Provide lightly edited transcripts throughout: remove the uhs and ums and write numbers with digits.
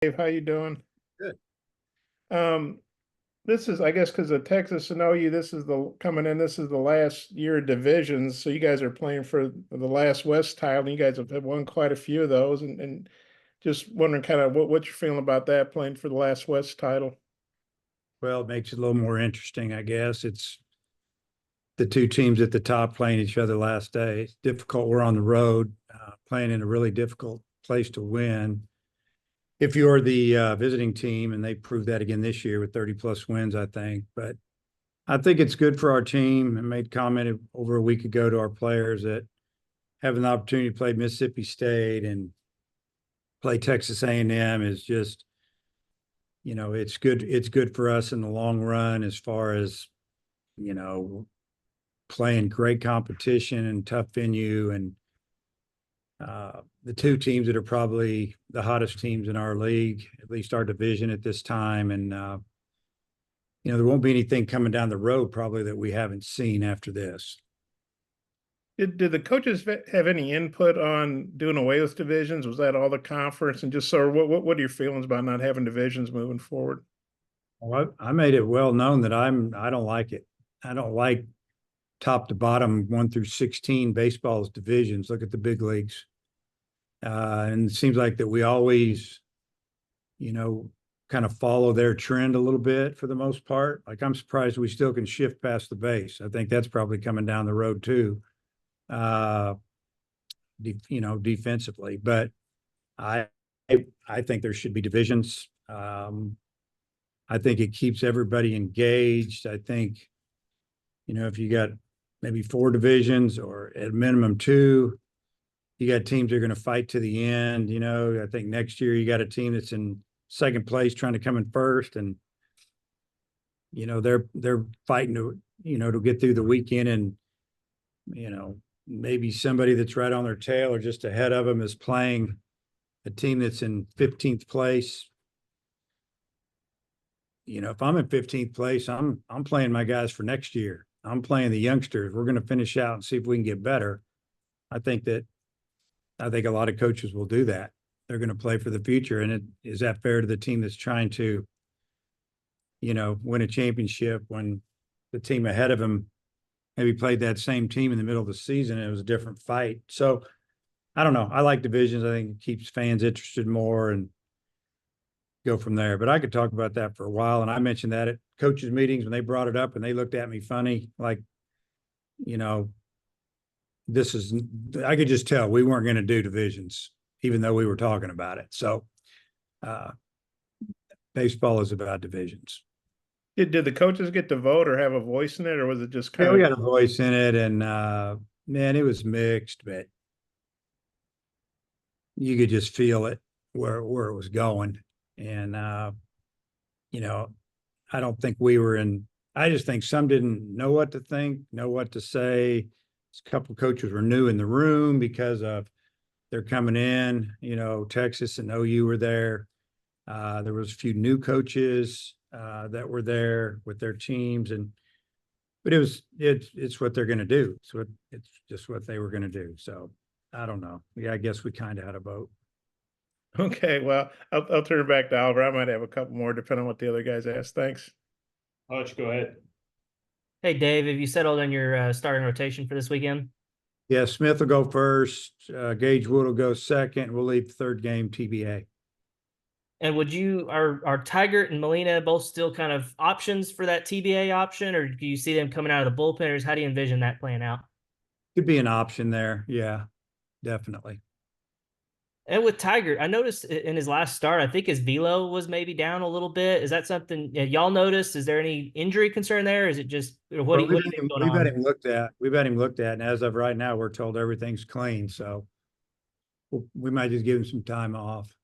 Dave, how you doing? Good. Um, this is, I guess, because of Texas and OU, this is the last year of divisions. So you guys are playing for the last West title, and you guys have won quite a few of those. And just wondering kind of what you're feeling about that, playing for the last West title. Well, it makes it a little more interesting, I guess. It's the two teams at the top playing each other last day. It's difficult. We're on the road, playing in a really difficult place to win. If you're the visiting team, and they proved that again this year with 30 plus wins, I think. But I think it's good for our team. I made comment over a week ago to our players that having the opportunity to play Mississippi State and play Texas A&M is just, it's good. It's good for us in the long run as far as, you know, playing great competition and tough venue, and the two teams that are probably the hottest teams in our league, at least our division at this time. And, there won't be anything coming down the road probably that we haven't seen after this. Did the coaches have any input on doing away with divisions? Was that all the conference? And just sort of what are your feelings about not having divisions moving forward? Well, I made it well known that I don't like it. I don't like top to bottom 1 through 16 baseball's divisions. Look at the big leagues. And it seems like that we always, kind of follow their trend a little bit for the most part. Like, I'm surprised we still can shift past the base. I think that's probably coming down the road too, defensively. But I think there should be divisions. I think it keeps everybody engaged. I think, if you got maybe 4 divisions or at minimum 2, you got teams that are going to fight to the end. I think next year you got a team that's in second place trying to come in first, and they're fighting to get through the weekend, and maybe somebody that's right on their tail or just ahead of them is playing a team that's in 15th place. If I'm in 15th place, I'm playing my guys for next year. I'm playing the youngsters. We're going to finish out and see if we can get better. I think a lot of coaches will do that. They're going to play for the future. And is that fair to the team that's trying to, win a championship, when the team ahead of them maybe played that same team in the middle of the season and it was a different fight? So I don't know. I like divisions. I think it keeps fans interested more and go from there. But I could talk about that for a while. And I mentioned that at coaches' meetings when they brought it up, and they looked at me funny, like, I could just tell we weren't going to do divisions, even though we were talking about it. So baseball is about divisions. Did the coaches get to vote or have a voice in it, or was it just kind Yeah, of? we had a voice in it, and man, it was mixed, but you could just feel it where it was going. And I don't think we were in. I just think some didn't know what to think, know what to say. A couple of coaches were new in the room because of they're coming in. Texas and OU were there. There was a few new coaches that were there with their teams, but it's what they're going to do. It's just what they were going to do. So I don't know. Yeah, I guess we kind of had a vote. Okay, well, I'll turn it back to Oliver. I might have a couple more depending on what the other guys ask. Thanks. I'll let you go ahead. Hey, Dave, have you settled on your starting rotation for this weekend? Yeah, Smith will go first. Gage Wood will go second. We'll leave the third game TBA. And are Tigert and Molina both still kind of options for that TBA option, or do you see them coming out of the bullpen, or how do you envision that playing out? Could be an option there. Yeah, definitely. And with Tigert, I noticed in his last start, I think his velo was maybe down a little bit. Is that something y'all noticed? Is there any injury concern there? Is it just what do you think going on? We've had him looked at. We've had him looked at, and as of right now, we're told everything's clean. So we might just give him some time off.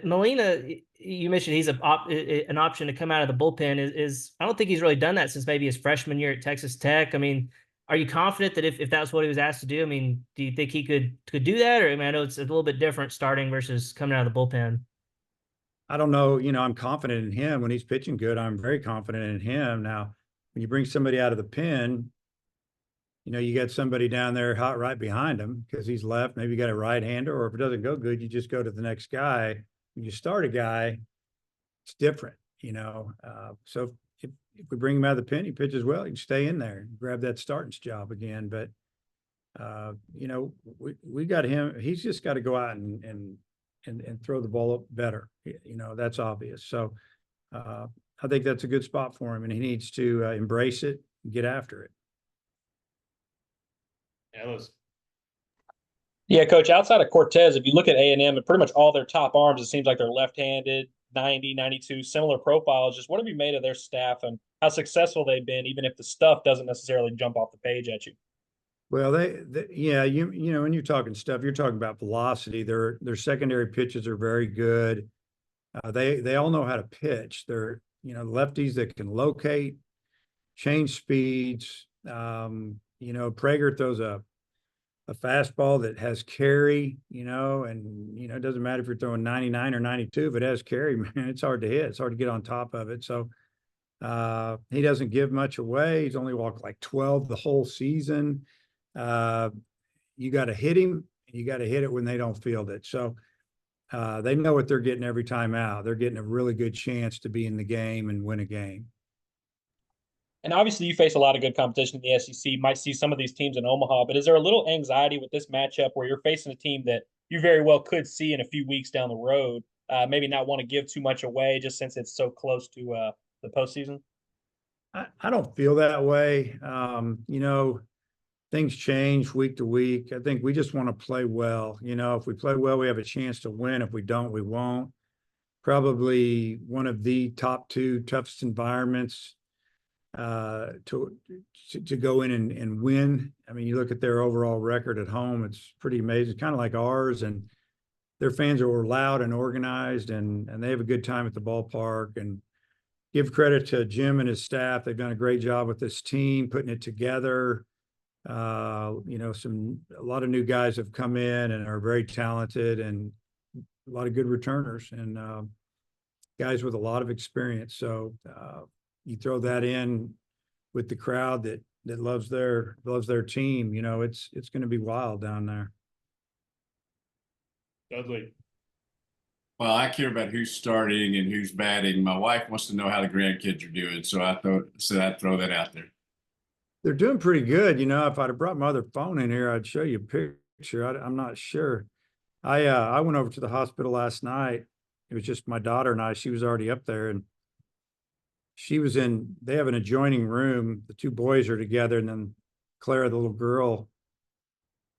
Molina, you mentioned he's an option to come out of the bullpen. Is I don't think he's really done that since maybe his freshman year at Texas Tech. I mean, are you confident that if that's what he was asked to do? I mean, do you think he could do that? Or I mean, I know it's a little bit different starting versus coming out of the bullpen. I don't know. I'm confident in him when he's pitching good. I'm very confident in him. Now, when you bring somebody out of the pen, you got somebody down there hot right behind him because he's left. Maybe you got a right hander, or if it doesn't go good, you just go to the next guy. When you start a guy, it's different, So if we bring him out of the pen, he pitches well, he can stay in there, grab that starting job again. But we got him. He's just got to go out and throw the ball up better. That's obvious. So I think that's a good spot for him, and he needs to embrace it and get after it. Yeah, Coach, outside of Cortez, if you look at A&M and pretty much all their top arms, it seems like they're left-handed, 90, 92, similar profiles. Just what have you made of their staff and how successful they've been, even if the stuff doesn't necessarily jump off the page at you? Well, yeah, when you're talking stuff, you're talking about velocity. Their secondary pitches are very good. They all know how to pitch. They're, lefties that can locate, change speeds. Prager throws a fastball that has carry, and, it doesn't matter if you're throwing 99 or 92, if it has carry, man, it's hard to hit. It's hard to get on top of it. So he doesn't give much away. He's only walked like 12 the whole season. You got to hit him. You got to hit it when they don't field it. So they know what they're getting every time out. They're getting a really good chance to be in the game and win a game. And obviously you face a lot of good competition in the SEC. You might see some of these teams in Omaha, but is there a little anxiety with this matchup where you're facing a team that you very well could see in a few weeks down the road, maybe not want to give too much away just since it's so close to the postseason? I don't feel that way. Things change week to week. I think we just want to play well. If we play well, we have a chance to win. If we don't, we won't. Probably one of the top two toughest environments to go in and win. I mean, you look at their overall record at home, it's pretty amazing, kind of like ours, and their fans are loud and organized, and they have a good time at the ballpark. And give credit to Jim and his staff. They've done a great job with this team, putting it together. A lot of new guys have come in and are very talented, and a lot of good returners and guys with a lot of experience. So you throw that in with the crowd that loves their team, it's going to be wild down there. Dudley. Well, I care about who's starting and who's batting. My wife wants to know how the grandkids are doing, so I'd throw that out there. They're doing pretty good. If I'd have brought my other phone in here, I'd show you a picture. I'm not sure. I went over to the hospital last night. It was just my daughter and I. She was already up there, and they have an adjoining room. The two boys are together, and then Clara, the little girl,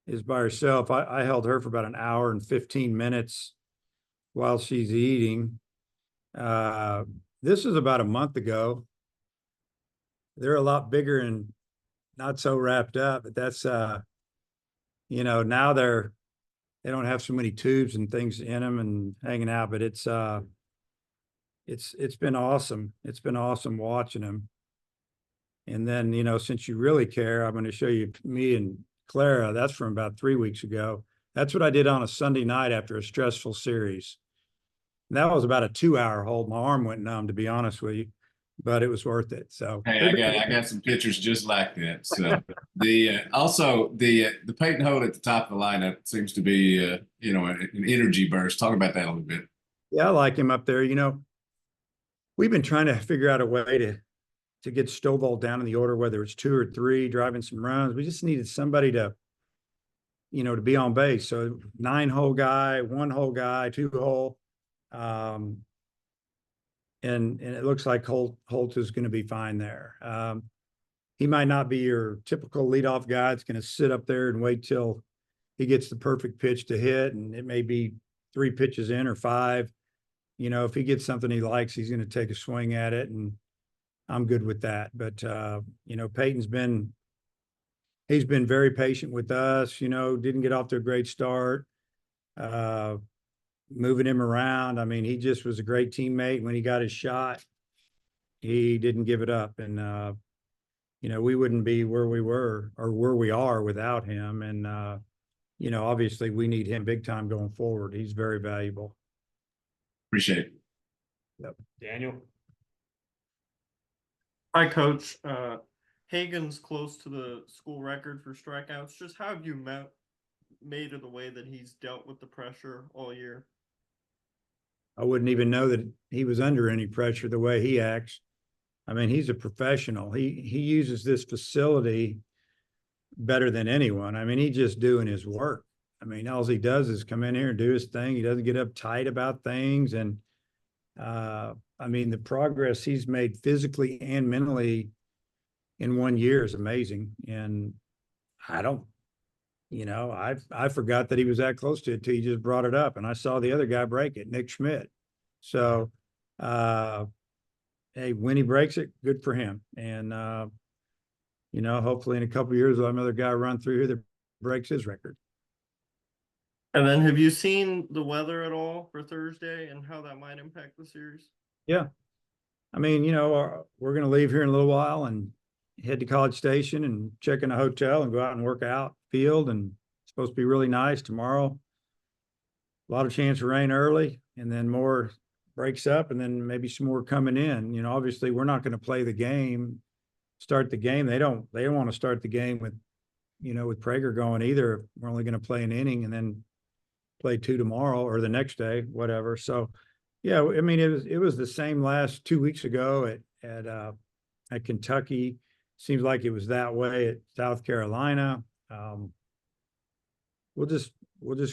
is by herself. I held her for about an hour and 15 minutes while she's eating. This is about a month ago. They're a lot bigger and not so wrapped up, but that's, now they don't have so many tubes and things in them and hanging out, but it's been awesome. It's been awesome watching them. And then, since you really care, I'm going to show you me and Clara. That's from about 3 weeks ago. That's what I did on a Sunday night after a stressful series. And that was about a 2-hour hold. My arm went numb, to be honest with you, but it was worth it. So hey, I got some pictures just like that. So the Peyton hold at the top of the lineup seems to be an energy burst. Talk about that a little bit. Yeah, I like him up there. We've been trying to figure out a way to get Stovall down in the order, whether it's 2 or 3, driving some runs. We just needed somebody to be on base. So 9-hole guy, 1-hole guy, 2-hole. And it looks like Holt is going to be fine there. He might not be your typical leadoff guy. It's going to sit up there and wait till he gets the perfect pitch to hit. And it may be 3 pitches in or 5. If he gets something he likes, he's going to take a swing at it, and I'm good with that. But, Peyton's he's been very patient with us, didn't get off to a great start, moving him around. I mean, he just was a great teammate. When he got his shot, he didn't give it up. And, we wouldn't be where we were or where we are without him. And, obviously we need him big time going forward. He's very valuable. Appreciate it. Yep. Daniel. Hi, Coach. Hagen's close to the school record for strikeouts. Just how have you made of the way that he's dealt with the pressure all year? I wouldn't even know that he was under any pressure the way he acts. I mean, he's a professional. He uses this facility better than anyone. I mean, he's just doing his work. I mean, all he does is come in here and do his thing. He doesn't get uptight about things. And I mean, the progress he's made physically and mentally in 1 year is amazing. And I don't, I forgot that he was that close to it till you just brought it up. And I saw the other guy break it, Nick Schmidt. So, hey, when he breaks it, good for him. And, hopefully in a couple of years, we'll have another guy run through here that breaks his record. And then have you seen the weather at all for Thursday and how that might impact the series? Yeah. I mean, we're going to leave here in a little while and head to College Station and check in a hotel and go out and work out field. And it's supposed to be really nice tomorrow. A lot of chance of rain early, and then more breaks up, and then maybe some more coming in. Obviously we're not going to play the game, start the game. They don't want to start the game with, with Prager going either. We're only going to play an inning and then play 2 tomorrow or the next day, whatever. So yeah, I mean, it was the same last 2 weeks ago at Kentucky. Seems like it was that way at South Carolina. We'll just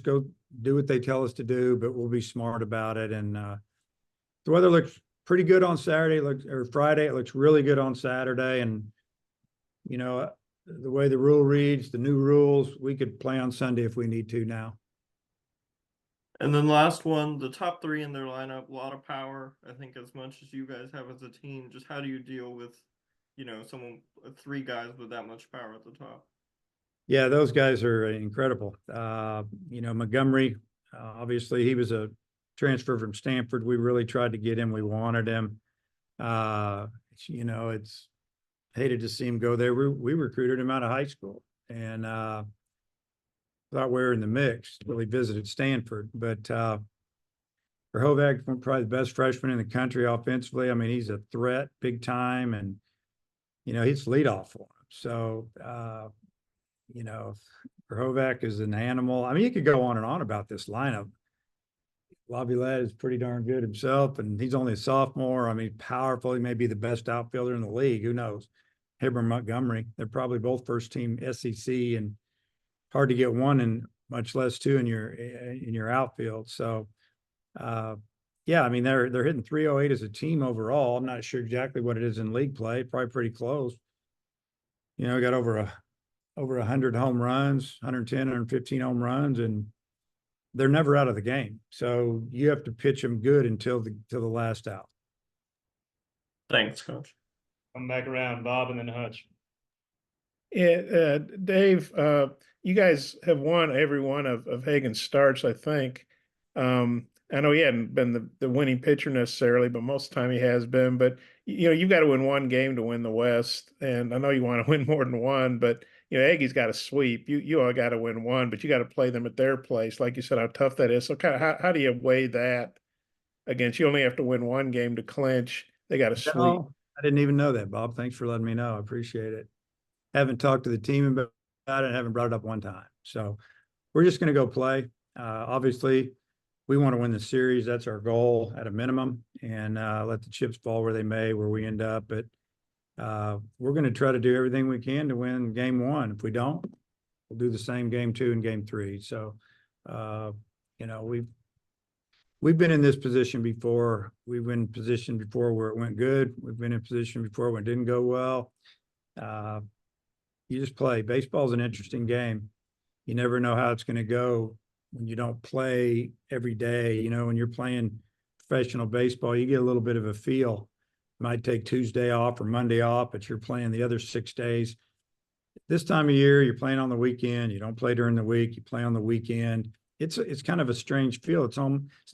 go do what they tell us to do, but we'll be smart about it. And the weather looks pretty good on Saturday, or Friday. It looks really good on Saturday. And the way the rule reads, the new rules, we could play on Sunday if we need to now. And then last one, the top 3 in their lineup, a lot of power. I think as much as you guys have as a team, just how do you deal with, 3 guys with that much power at the top? Yeah, those guys are incredible. Montgomery, obviously he was a transfer from Stanford. We really tried to get him. We wanted him. It's hated to see him go there. We recruited him out of high school and thought we were in the mix. Really visited Stanford, but Razorback, probably the best freshman in the country offensively. I mean, he's a threat big time, and he's leadoff for him. So Razorback is an animal. I mean, you could go on and on about this lineup. Laviolette is pretty darn good himself, and he's only a sophomore. I mean, powerful. He may be the best outfielder in the league. Who knows? Him or Montgomery. They're probably both first team SEC, and hard to get one and much less 2 in your outfield. So, yeah, I mean, they're hitting 308 as a team overall. I'm not sure exactly what it is in league play. Probably pretty close. Got over 100 home runs, 110, 115 home runs, and they're never out of the game. So you have to pitch them good until the last out. Thanks, Coach. Come back around, Bob, and then Hutch. Yeah, Dave, you guys have won every one of Hagen's starts, I think. I know he hadn't been the winning pitcher necessarily, but most of the time he has been. But you've got to win one game to win the West, and I know you want to win more than one. But Aggie's got to sweep. You all got to win one, but you got to play them at their place, like you said, how tough that is. So kind of how do you weigh that against? You only have to win one game to clinch. They got to sweep. No, I didn't even know that, Bob. Thanks for letting me know. I appreciate it. Haven't talked to the team about it and haven't brought it up one time. So we're just going to go play. Obviously, we want to win the series. That's our goal at a minimum, and let the chips fall where they may, where we end up. But we're going to try to do everything we can to win game 1. If we don't, we'll do the same game 2 and game 3. So, we've been in this position before. We've been in position before where it went good. We've been in position before when it didn't go well. You just play. Baseball is an interesting game. You never know how it's going to go when you don't play every day. When you're playing professional baseball, you get a little bit of a feel. Might take Tuesday off or Monday off, but you're playing the other 6 days. This time of year, you're playing on the weekend. You don't play during the week. You play on the weekend. It's kind of a strange feel. It's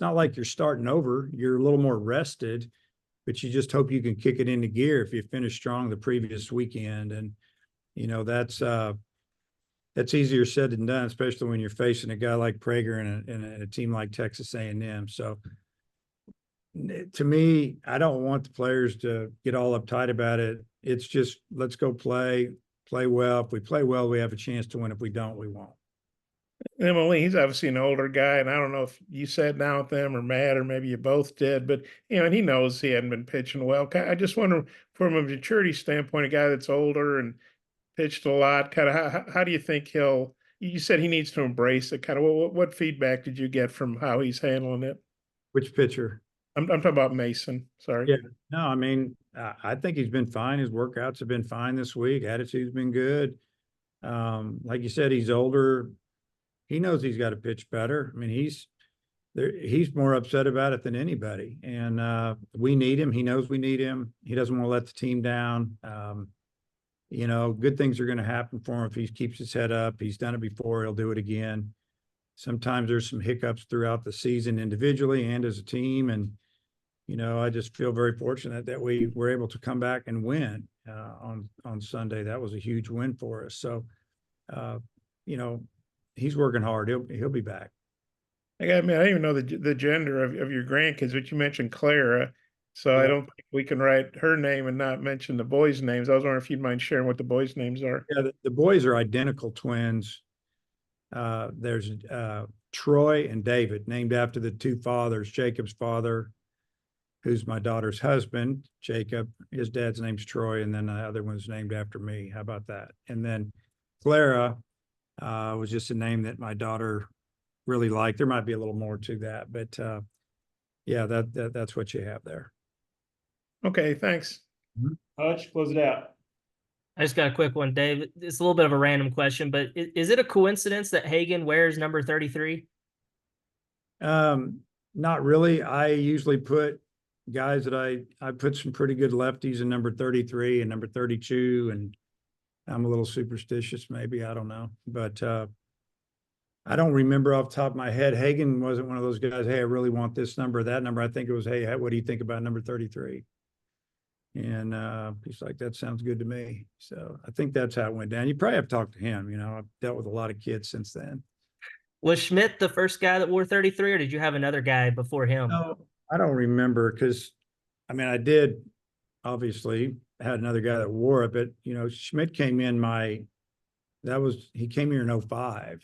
not like you're starting over. You're a little more rested, but you just hope you can kick it into gear if you finish strong the previous weekend. And that's easier said than done, especially when you're facing a guy like Prager and a team like Texas A&M. So to me, I don't want the players to get all uptight about it. it's just, let's go play well. If we play well, we have a chance to win. If we don't, we won't. Emily, he's obviously an older guy, and I don't know if you sat down with them or Matt, or maybe you both did, but and he knows he hadn't been pitching well. I just wonder, from a maturity standpoint, a guy that's older and pitched a lot, kind of how do you think he'll? You said he needs to embrace it. Kind of what feedback did you get from how he's handling it? Which pitcher? I'm talking about Mason. Sorry. Yeah. No, I mean, I think he's been fine. His workouts have been fine this week. Attitude's been good. Like you said, he's older. He knows he's got to pitch better. I mean, he's more upset about it than anybody. And we need him. He knows we need him. He doesn't want to let the team down. Good things are going to happen for him if he keeps his head up. He's done it before. He'll do it again. Sometimes there's some hiccups throughout the season individually and as a team. And, I just feel very fortunate that we were able to come back and win on Sunday. That was a huge win for us. So, he's working hard. He'll be back. I didn't even know the gender of your grandkids, but you mentioned Clara. So I don't think we can write her name and not mention the boys' names. I was wondering if you'd mind sharing what the boys' names are. Yeah, the boys are identical twins. There's Troy and David, named after the two fathers. Jacob's father, who's my daughter's husband, Jacob, his dad's name's Troy, and then the other one's named after me. How about that? And then Clara was just a name that my daughter really liked. There might be a little more to that, but yeah, that's what you have there. Okay, thanks. Hutch, close it out. I just got a quick one, Dave. It's a little bit of a random question, but is it a coincidence that Hagan wears number 33? Not really. I usually put guys that I put some pretty good lefties in number 33 and number 32, and I'm a little superstitious, maybe. I don't know. But I don't remember off the top of my head. Hagan wasn't one of those guys, hey, I really want this number or that number. I think it was, hey, what do you think about number 33? And he's like, that sounds good to me. So I think that's how it went down. You probably have to talk to him. I've dealt with a lot of kids since then. Was Schmidt the first guy that wore 33, or did you have another guy before him? No, I don't remember, because I did obviously had another guy that wore it, but Schmidt came in he came here in 2005.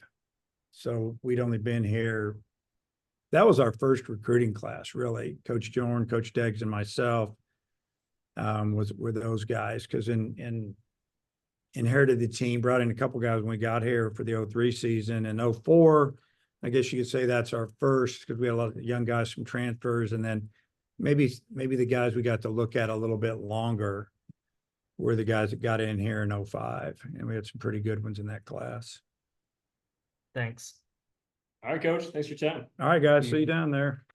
So we'd only been here. That was our first recruiting class, really. Coach Jorn, Coach Deggs, and myself were those guys, because inherited the team, brought in a couple guys when we got here for the 2003 season. And 2004, I guess you could say that's our first, because we had a lot of young guys from transfers. And then maybe the guys we got to look at a little bit longer were the guys that got in here in 2005. And we had some pretty good ones in that class. Thanks. All right, Coach. Thanks for chatting. All right, guys. See you down there.